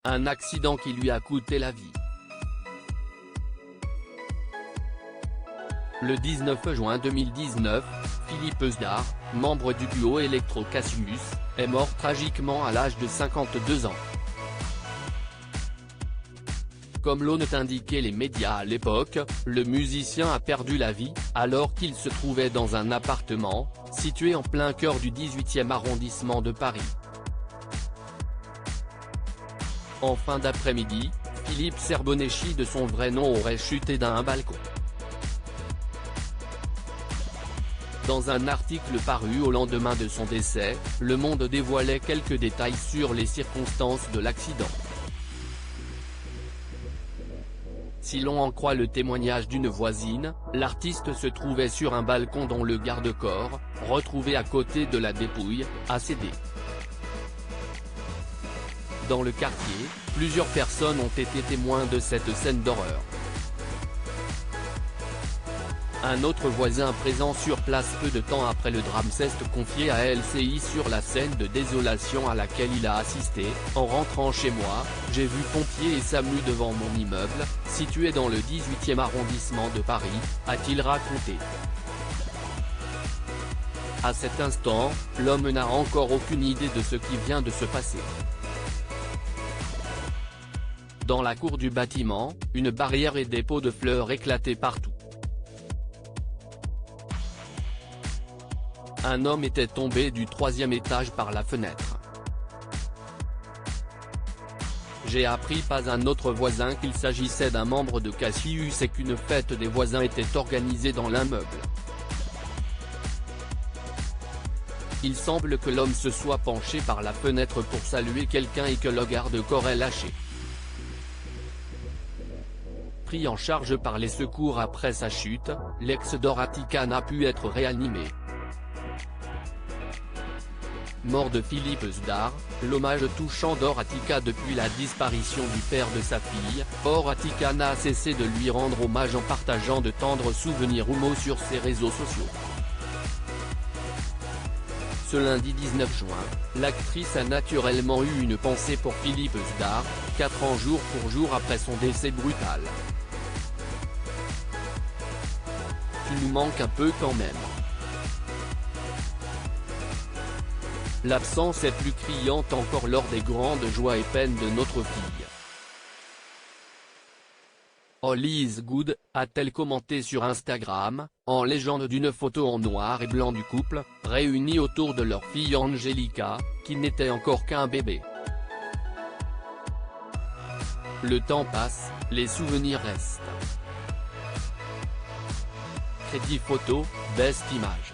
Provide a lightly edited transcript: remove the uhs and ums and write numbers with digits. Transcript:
Un accident qui lui a coûté la vie. Le 19 juin 2019, Philippe Zdar, membre du duo Electro Cassius, est mort tragiquement à l'âge de 52 ans. Comme l'ont indiqué les médias à l'époque, le musicien a perdu la vie, alors qu'il se trouvait dans un appartement, situé en plein cœur du 18e arrondissement de Paris. En fin d'après-midi, Philippe Serbonecchi de son vrai nom aurait chuté d'un balcon. Dans un article paru au lendemain de son décès, Le Monde dévoilait quelques détails sur les circonstances de l'accident. Si l'on en croit le témoignage d'une voisine, l'artiste se trouvait sur un balcon dont le garde-corps, retrouvé à côté de la dépouille, a cédé. Dans le quartier, plusieurs personnes ont été témoins de cette scène d'horreur. Un autre voisin présent sur place peu de temps après le drame s'est confié à LCI sur la scène de désolation à laquelle il a assisté. En rentrant chez moi, j'ai vu pompiers et SAMU devant mon immeuble, situé dans le 18e arrondissement de Paris, a-t-il raconté. À cet instant, l'homme n'a encore aucune idée de ce qui vient de se passer. Dans la cour du bâtiment, une barrière et des pots de fleurs éclataient partout. Un homme était tombé du 3e étage par la fenêtre. J'ai appris par un autre voisin qu'il s'agissait d'un membre de Cassius et qu'une fête des voisins était organisée dans l'immeuble. Il semble que l'homme se soit penché par la fenêtre pour saluer quelqu'un et que le garde-corps ait lâché. Pris en charge par les secours après sa chute, l'ex-Doratica n'a pu être réanimé. Mort de Philippe Zdar, l'hommage touchant d'Horatica depuis la disparition du père de sa fille. Horatica n'a cessé de lui rendre hommage en partageant de tendres souvenirs ou mots sur ses réseaux sociaux. Ce lundi 19 juin, l'actrice a naturellement eu une pensée pour Philippe Zdar, 4 ans jour pour jour après son décès brutal. Tu nous manques un peu quand même. L'absence est plus criante encore lors des grandes joies et peines de notre fille. All is good, a-t-elle commenté sur Instagram, en légende d'une photo en noir et blanc du couple, réuni autour de leur fille Angelica, qui n'était encore qu'un bébé. Le temps passe, les souvenirs restent. Crédit photo, best image.